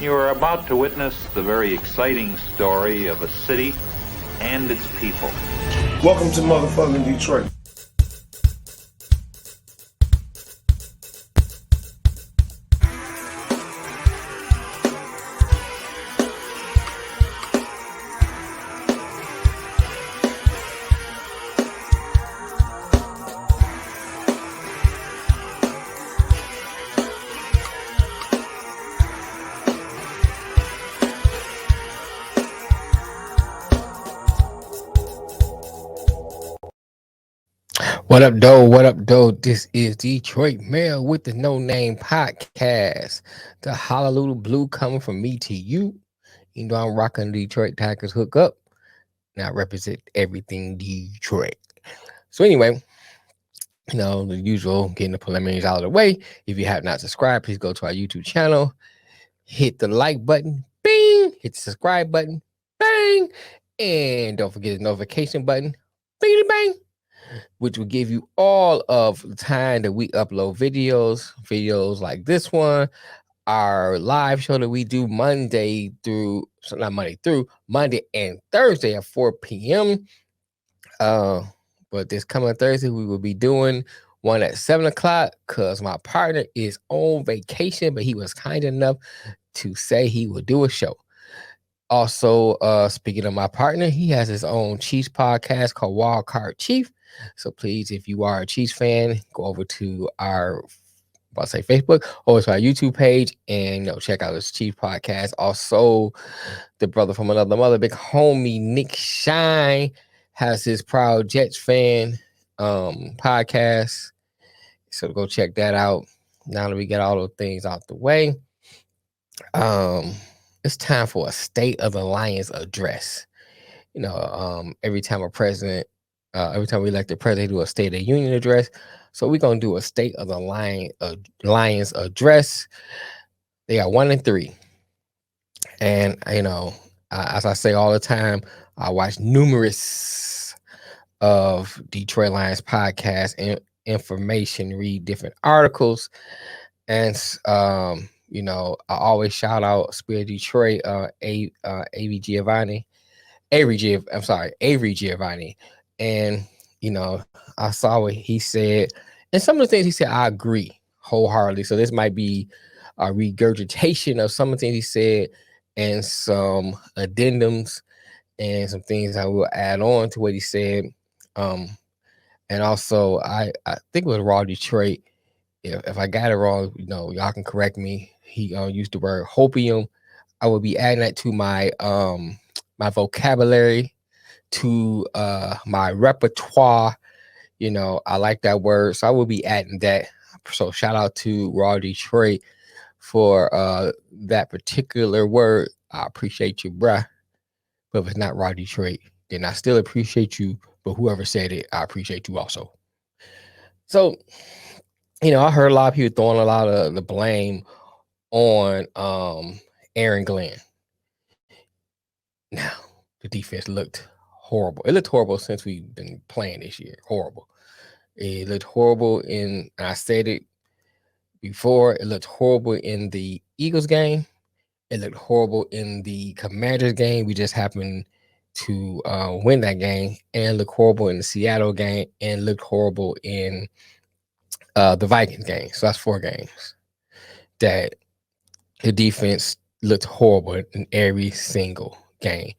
You are about to witness the very exciting story of a city and its people. Welcome to motherfucking Detroit. What up, doe? What up, doe? This is Detroit Mail with the No Name Podcast. The Honolulu Blue coming from me to you. You know, I'm rocking the Detroit Tigers hook up. Now I represent everything Detroit. So, anyway, the usual getting the preliminaries out of the way. If you have not subscribed, please go to our YouTube channel, hit the like button, bing, hit the subscribe button, bang, and don't forget the notification button, bing, bang, which will give you all of the time that we upload videos like this one, our live show that we do Monday and Thursday at 4 p.m. But this coming Thursday, we will be doing one at 7 o'clock because my partner is on vacation, but he was kind enough to say he will do a show. Also, speaking of my partner, he has his own Chiefs podcast called Wild Card Chief. So please, if you are a Chiefs fan, go over to our Facebook or to our YouTube page and check out his Chiefs podcast. Also, the brother from another mother, big homie Nick Shine, has his Proud Jets fan podcast. So go check that out. Now that we get all those things out the way, it's time for a State of the Lions address. Every time we elect the president, do a State of the Union address. So we're gonna do a State of the Lions address. They are 1-3, and as I say all the time, I watch numerous of Detroit Lions podcasts and information, read different articles, and I always shout out Spirit Detroit, Avery Giovanni. And I saw what he said, and some of the things he said I agree wholeheartedly. So this might be a regurgitation of some of the things he said and some addendums and some things I will add on to what he said. And also I think it was Raw Detroit. If I got it wrong, y'all can correct me. He used the word hopium. I will be adding that to my my vocabulary, to my repertoire. I like that word, so I will be adding that. So shout out to Raw Detroit for that particular word. I appreciate you, bruh. But if it's not Raw Detroit, then I still appreciate you. But whoever said it, I appreciate you also. So, I heard a lot of people throwing a lot of the blame on Aaron Glenn. Now, the defense looked horrible. It looked horrible since we've been playing this year. Horrible. It looked horrible I said it before, it looked horrible in the Eagles game. It looked horrible in the Commanders game. We just happened to win that game, and looked horrible in the Seattle game, and looked horrible in the Vikings game. So that's 4 games that the defense looked horrible in every single game.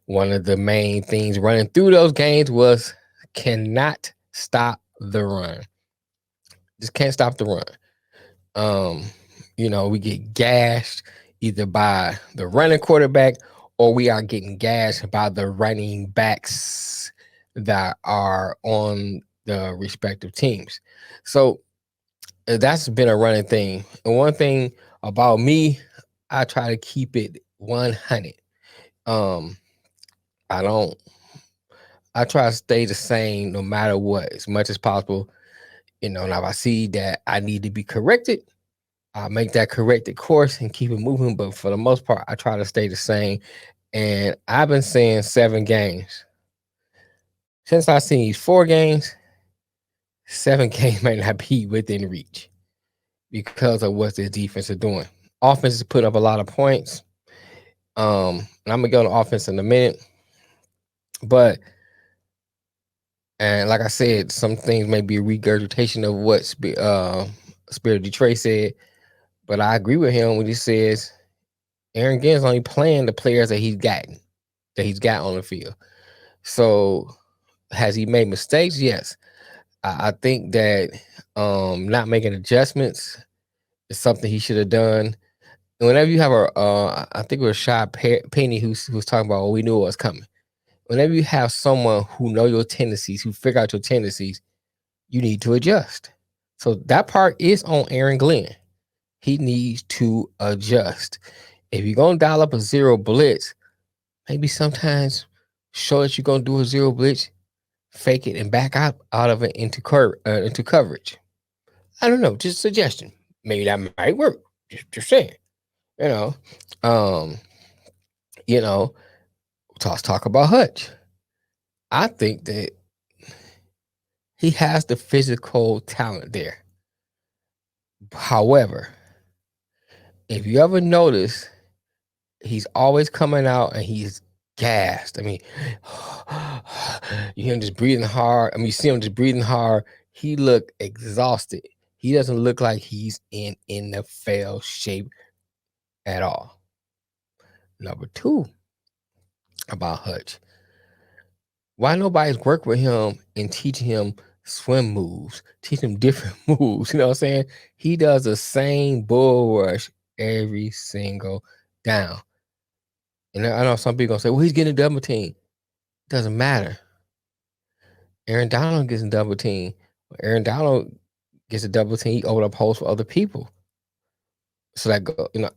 One of the main things running through those games was cannot stop the run. Just can't stop the run. We get gashed either by the running quarterback, or we are getting gashed by the running backs that are on the respective teams. So that's been a running thing. And one thing about me, I try to keep it 100. I try to stay the same no matter what, as much as possible. Now if I see that I need to be corrected, I'll make that corrected course and keep it moving. But for the most part, I try to stay the same. And I've been saying 7 games. Since I've seen these 4 games, 7 games might not be within reach because of what the defense is doing. offense is putting up a lot of points. And I'm gonna go on offense in a minute, but and like I said, some things may be a regurgitation of what Spirit of Detroit said, but I agree with him when he says Aaron Gannon's only playing the players that he's got on the field. So has he made mistakes? Yes. I think that not making adjustments is something he should have done. And whenever you have I think it was Shad Penny who was talking about, we knew it was coming. Whenever you have someone who know your tendencies, who figure out your tendencies, you need to adjust. So that part is on Aaron Glenn. He needs to adjust. If you're going to dial up a zero blitz, maybe sometimes show that you're going to do a zero blitz, fake it, and back out of it into coverage. I don't know, just a suggestion. Maybe that might work. Just saying. Let's talk about Hutch. I think that he has the physical talent there. However, if you ever notice, he's always coming out and he's gassed. I mean, you hear him just breathing hard. I mean, you see him just breathing hard. He looked exhausted. He doesn't look like he's in NFL shape at all. Number two about Hutch. Why nobody's worked with him and teaching him swim moves, teach him different moves? You know what I'm saying? He does the same bull rush every single down. And I know some people gonna say, well, he's getting a double team. Doesn't matter. Aaron Donald gets a double team. When Aaron Donald gets a double team, he opened up holes for other people. So that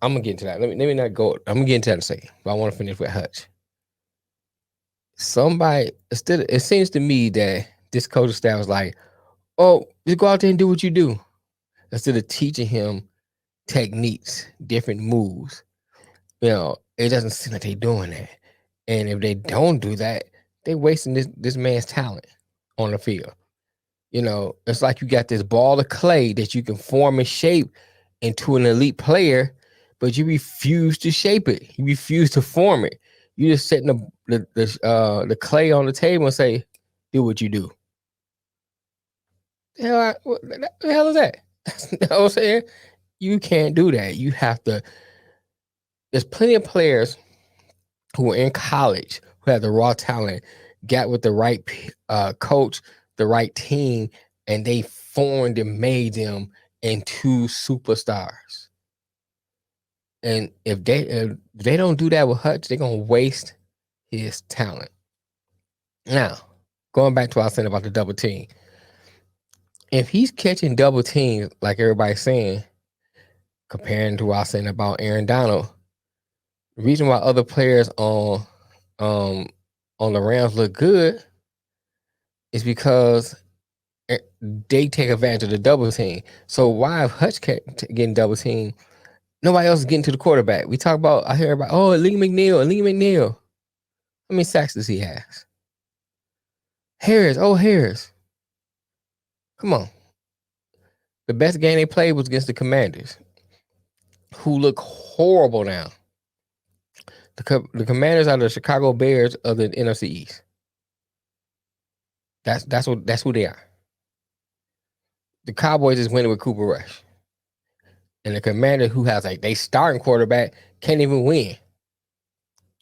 I'm gonna get into that. Let me not go. I'm gonna get into that in a second. But I want to finish with Hutch. It seems to me that this coaching staff was like, oh, just go out there and do what you do. Instead of teaching him techniques, different moves. It doesn't seem like they're doing that. And if they don't do that, they're wasting this man's talent on the field. It's like you got this ball of clay that you can form and shape into an elite player, but you refuse to shape it. You refuse to form it. You just setting the clay on the table and say, do what you do. What the hell is that? You know what I'm saying? You can't do that. You have to. There's plenty of players who are in college who have the raw talent, got with the right coach, the right team, and they formed and made them into superstars. And if they don't do that with Hutch, they're gonna waste his talent. Now, going back to what I was saying about the double team. If he's catching double teams like everybody's saying, comparing to what I was saying about Aaron Donald, the reason why other players on the Rams look good is because they take advantage of the double team. So why if Hutch getting double team, nobody else is getting to the quarterback? We talk about, I hear about, Lee McNeil. How many sacks does he have? Harris. Come on. The best game they played was against the Commanders, who look horrible now. The Commanders are the Chicago Bears of the NFC East. That's who they are. The Cowboys is winning with Cooper Rush. And the Commanders, who has they starting quarterback, can't even win.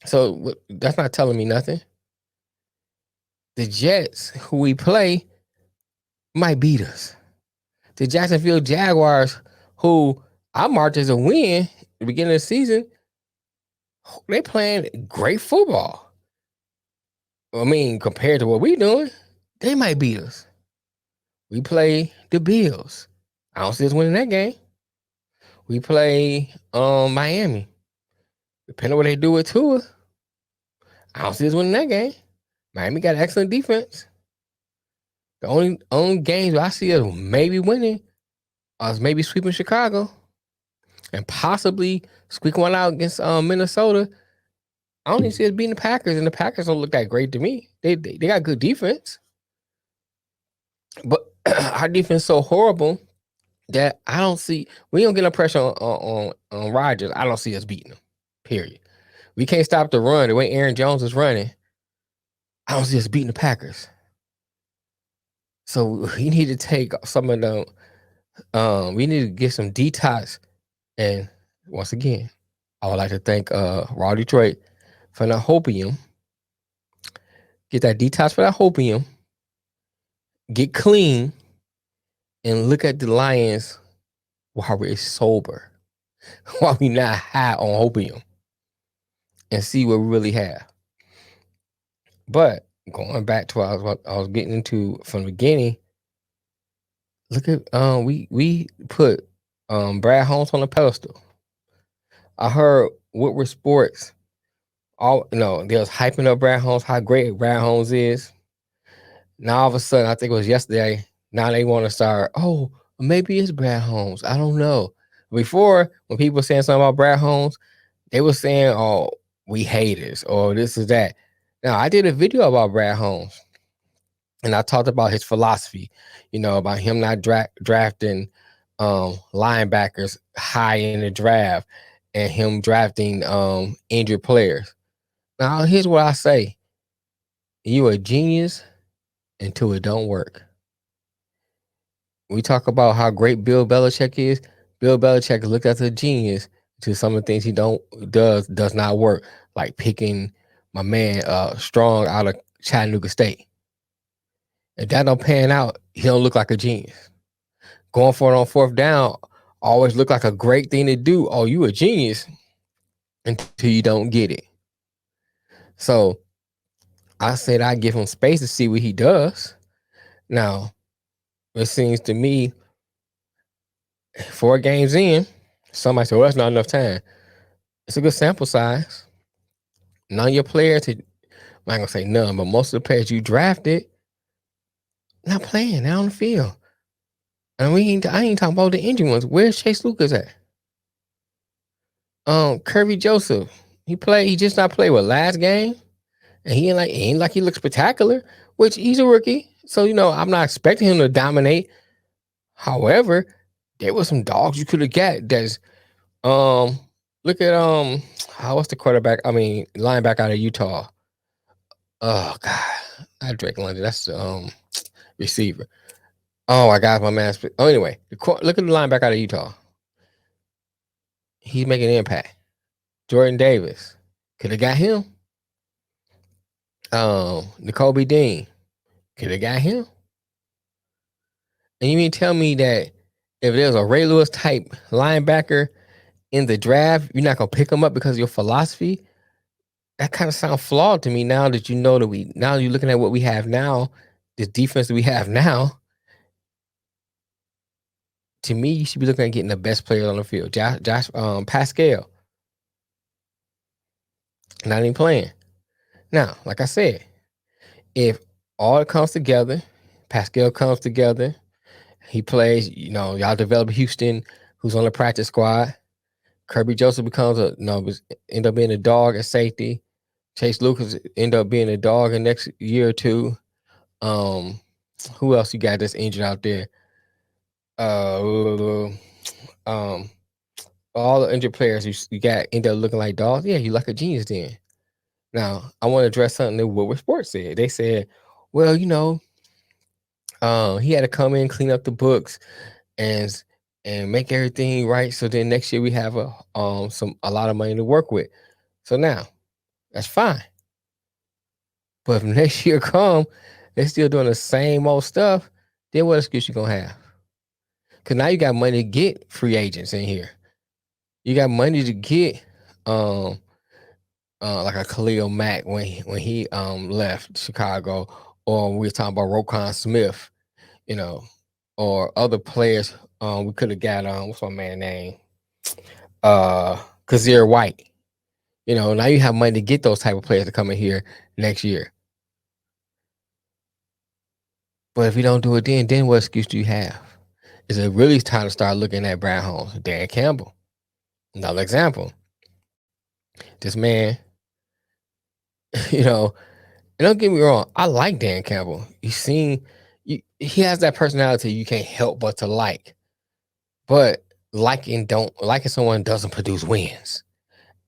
So that's not telling me nothing. The Jets, who we play, might beat us. The Jacksonville Jaguars, who I marked as a win at the beginning of the season, they playing great football. I mean, compared to what we doing, they might beat us. We play the Bills. I don't see us winning that game. We play Miami. Depending on what they do with Tua, I don't see us winning that game. Miami got excellent defense. The only games I see us maybe winning is maybe sweeping Chicago and possibly squeak one out against Minnesota. I don't even see us beating the Packers, and the Packers don't look that great to me. They got good defense, but our defense is so horrible that I don't see. We don't get no pressure on Rodgers. I don't see us beating him. Period. We can't stop the run the way Aaron Jones is running. I don't see us beating the Packers. So we need to take some of the. We need to get some detox. And once again, I would like to thank Raw Detroit for that hopium. Get that detox for that hopium. Get clean and look at the Lions while we're sober, while we not high on hopium, and see what we really have. But going back to what I was getting into from the beginning, look at we put Brad Holmes on a pedestal. I heard Woodward Sports they was hyping up Brad Holmes, how great Brad Holmes is. Now all of a sudden, I think it was yesterday. Now they want to start. Oh, maybe it's Brad Holmes. I don't know. Before, when people were saying something about Brad Holmes, they were saying, "Oh, we haters," or this is that. Now I did a video about Brad Holmes, and I talked about his philosophy. About him not drafting linebackers high in the draft, and him drafting injured players. Now here's what I say: you a genius until it don't work. We talk about how great Bill Belichick is. Bill Belichick is looked at as a genius to some of the things he does not work, like picking my man Strong out of Chattanooga State. If that don't pan out, he don't look like a genius. Going for it on fourth down always look like a great thing to do. Oh, you a genius until you don't get it. So I said I give him space to see what he does. Now, it seems to me 4 games in, somebody said, well, that's not enough time. It's a good sample size. None of your players, I'm not going to say none, but most of the players you drafted not playing, they're on the field. And I ain't talking about the injured ones. Where's Chase Lucas at? Kirby Joseph, he just not played last game, and he ain't like he looks spectacular, which he's a rookie. So, I'm not expecting him to dominate. However, there were some dogs you could have got that's look at what's the linebacker out of Utah. Oh God, not Drake London. That's the receiver. Oh, I got my man. Oh, anyway, look at the linebacker out of Utah. He's making an impact. Jordan Davis could have got him. N'Kobe Dean could have got him. And you mean tell me that if there's a Ray Lewis type linebacker in the draft, you're not gonna pick him up because of your philosophy? That kind of sounds flawed to me now that you know that now you're looking at what we have now, the defense that we have now. To me, you should be looking at getting the best player on the field. Josh Pascal. Not even playing. Now, like I said, if all it comes together, Pascal comes together, he plays, y'all develop Houston, who's on the practice squad. Kirby Joseph becomes end up being a dog at safety. Chase Lucas end up being a dog in the next year or two. Who else you got that's injured out there? All the injured players you got end up looking like dogs. Yeah, you like a genius then. Now, I want to address something that Woodward Sports said. They said, well, he had to come in, clean up the books, and make everything right. So then next year we have a lot of money to work with. So now, that's fine. But if next year come, they're still doing the same old stuff, then what excuse you gonna have? Because now you got money to get free agents in here. You got money to get like a Khalil Mack when he left Chicago, or we were talking about Roquan Smith, or other players. We could have got what's my man name? Kazir White. Now you have money to get those type of players to come in here next year. But if you don't do it then what excuse do you have? Is it really time to start looking at Brad Holmes, Dan Campbell? Another example. This man, and don't get me wrong, I like Dan Campbell. He has that personality you can't help but to like. But liking someone doesn't produce wins.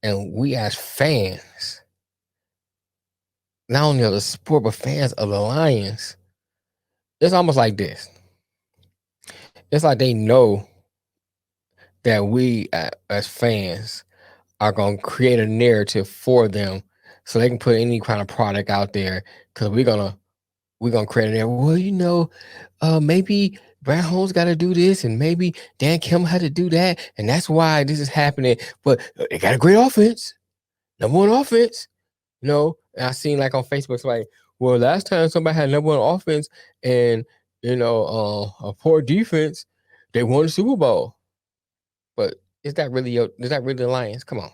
And we as fans, not only of the sport, but fans of the Lions, it's almost like this. It's like they know that we as fans are going to create a narrative for them so they can put any kind of product out there because we're gonna create a narrative. Well, maybe Brad Holmes got to do this, and maybe Dan Kim had to do that, and that's why this is happening. But they got a great offense, number one offense. And I seen like on Facebook, it's like, well, last time somebody had number one offense and a poor defense, they won the Super Bowl. But is that really the Lions? Come on.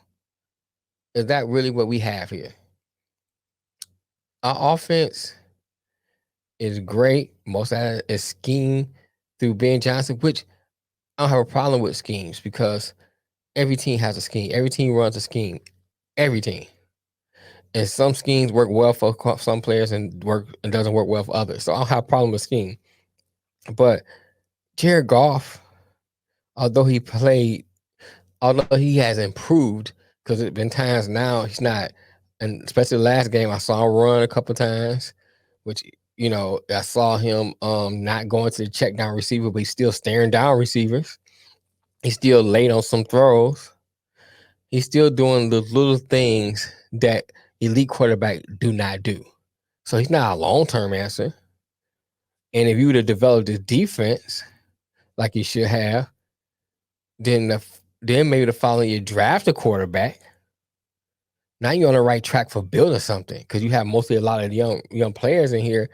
Is that really what we have here? Our offense is great. Most of that is scheme through Ben Johnson, which I don't have a problem with schemes because every team has a scheme. Every team runs a scheme. Every team. And some schemes work well for some players and doesn't work well for others. So I don't have a problem with scheme. But Jared Goff, although he has improved, because it's been times now he's not, and especially the last game I saw him run a couple times, which I saw him not going to the check down receiver, but he's still staring down receivers. He's still late on some throws. He's still doing the little things that elite quarterback do not do. So he's not a long-term answer. And if you would have developed this defense like you should have, then maybe the following year draft a quarterback. Now you're on the right track for building something because you have mostly a lot of young players in here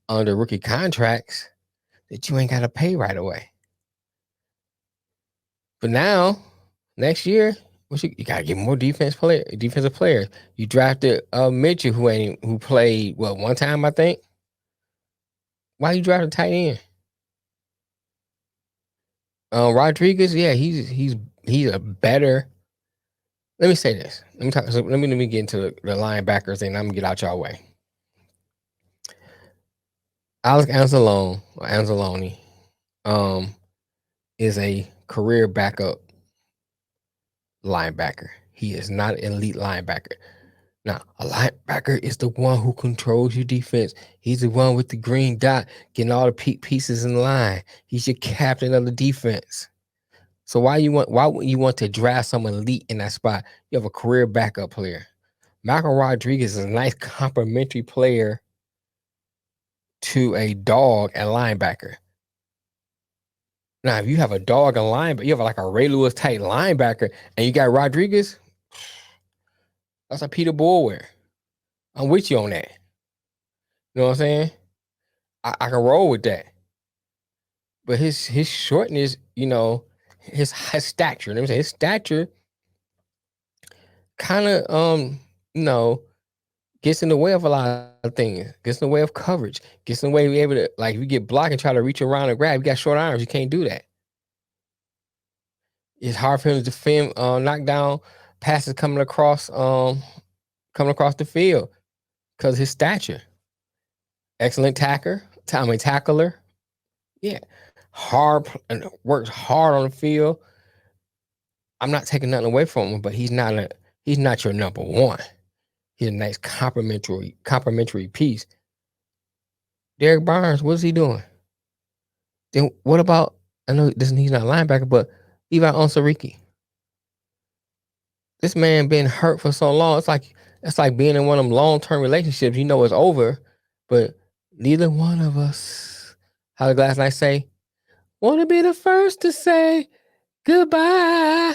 under rookie contracts that you ain't got to pay right away. But now, next year, you got to get more defensive players. You drafted Mitchell, who played one time, I think. Why you drafted tight end? Rodriguez, yeah, he's a better. Let me say this. Let me get into the linebackers and I'm gonna get out y'all way. Alex Anzalone, is a career backup linebacker. He is not an elite linebacker. Now, a linebacker is the one who controls your defense. He's the one with the green dot, getting all the pieces in line. He's your captain of the defense. So why would you want to draft someone elite in that spot? You have a career backup player. Malcolm Rodriguez is a nice complementary player to a dog and linebacker. Now, if you have a dog and linebacker, you have like a Ray Lewis type linebacker, and you got Rodriguez, that's a Peter Boulware. I'm with you on that. You know what I'm saying? I can roll with that. But his shortness, his high stature. Let me say his stature kind of gets in the way of a lot of things. Gets in the way of coverage. Gets in the way of being able to, like, if you get blocked and try to reach around and grab, you got short arms. You can't do that. It's hard for him to defend knockdown passes coming across the field because his stature. Excellent tackler. Yeah. Hard and works hard on the field. I'm not taking nothing away from him, but he's not your number one. He's a nice complimentary piece. Derek Barnes, what is he doing? Then what about, I know he's not a linebacker, but Levi Onsariki. This man been hurt for so long. It's like being in one of them long-term relationships. You know it's over, but neither one of us, how the Glass Knights say, want to be the first to say goodbye.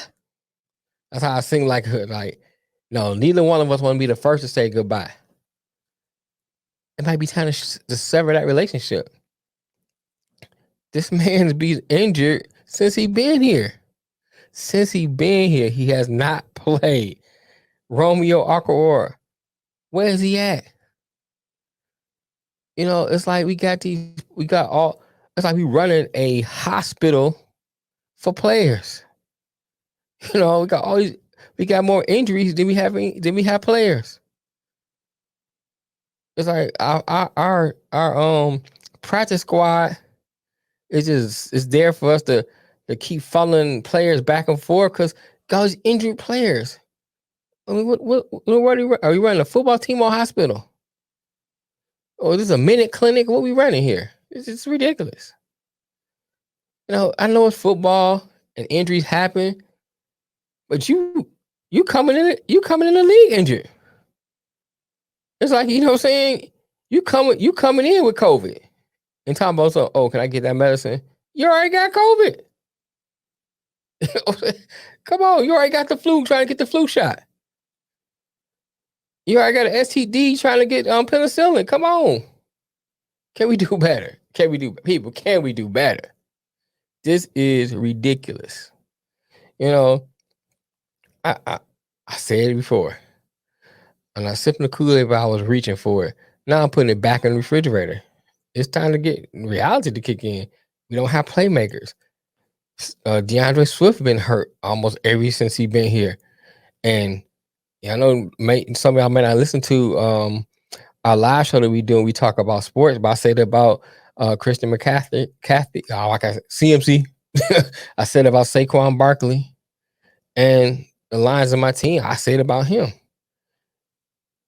That's how I sing no, neither one of us want to be the first to say goodbye. It might be time to sever that relationship. This man's been injured since he been here. Since he been here, he has not played. Romeo Okwara, where is he at? It's like it's like we running a hospital for players. We got more injuries than we have players. It's like our practice squad is there for us to to keep following players back and forth because guys injured players. I mean, what are we running a football team or hospital? Or this is a minute clinic? What we running here? It's ridiculous. You know, I know it's football and injuries happen, but you coming in the league injured. It's like, you know what I'm saying? You coming in with COVID and talking about, so, oh, can I get that medicine? You already got COVID. Come on, you already got the flu, trying to get the flu shot. You already got an STD trying to get penicillin. Come on. Can we do better? Can we do better? This is ridiculous. You know, I said it before. I'm not sipping the Kool-Aid, but I was reaching for it. Now I'm putting it back in the refrigerator. It's time to get reality to kick in. We don't have playmakers. DeAndre Swift been hurt almost ever since he been here. And I know some of y'all may not listen to our live show that we do. We talk about sports, but I said about Christian McCaffrey, CMC. I said about Saquon Barkley and the lines of my team. I said about him.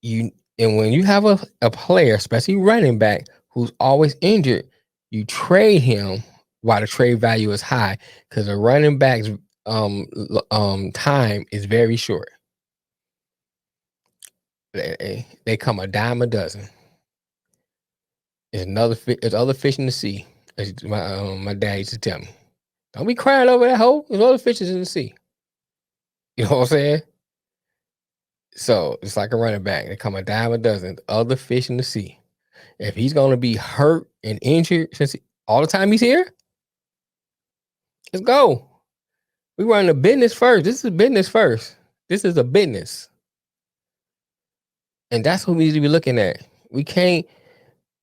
And when you have a player, especially running back, who's always injured, you trade him while the trade value is high because the running back's time is very short. They come a dime a dozen. There's other fish in the sea. As my dad used to tell me. Don't be crying over that hole. There's other fishes in the sea. You know what I'm saying? So it's like a running back. They come a dime a dozen. Other fish in the sea. If he's going to be hurt and injured all the time he's here, let's go. We run the business first. This is business first. This is a business. And that's what we need to be looking at. We can't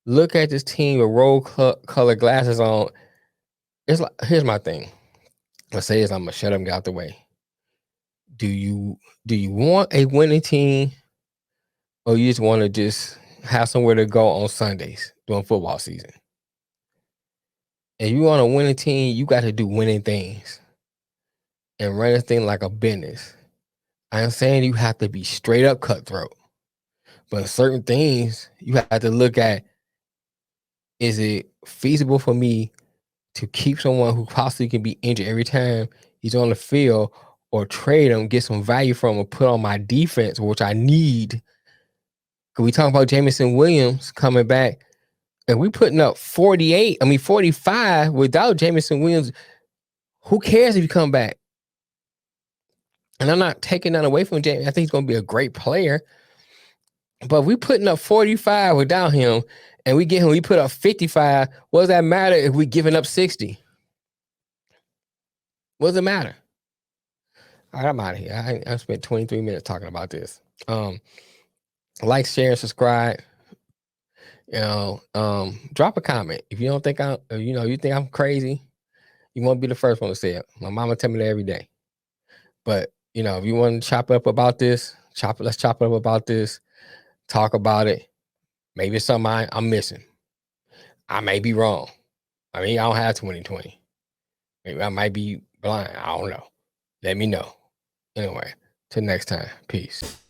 look at this team with rose-colored glasses on. It's like, here's my thing. Let's say I'm gonna shut up and get out the way. Do you want a winning team, or you just want to just have somewhere to go on Sundays during football season? If you want a winning team, you got to do winning things and run a thing like a business. I'm saying you have to be straight up cutthroat, but certain things you have to look at. Is it feasible for me to keep someone who possibly can be injured every time he's on the field, or trade him, get some value from him, put on my defense, which I need? Because we talk about Jameson Williams coming back, and we putting up 45 without Jameson Williams. Who cares if you come back? And I'm not taking that away from James. I think he's going to be a great player. But we putting up 45 without him, and we put up 55. What does that matter if we giving up 60? What does it matter? All right, I'm out of here. I spent 23 minutes talking about this. Like, share, and subscribe. Drop a comment. If you don't think you think I'm crazy, you won't be the first one to say it. My mama tell me that every day. But if you want to chop up about this, let's chop up about this. Talk about it. Maybe it's something I'm missing. I may be wrong. I mean, I don't have 2020. Maybe I might be blind. I don't know. Let me know. Anyway, till next time. Peace.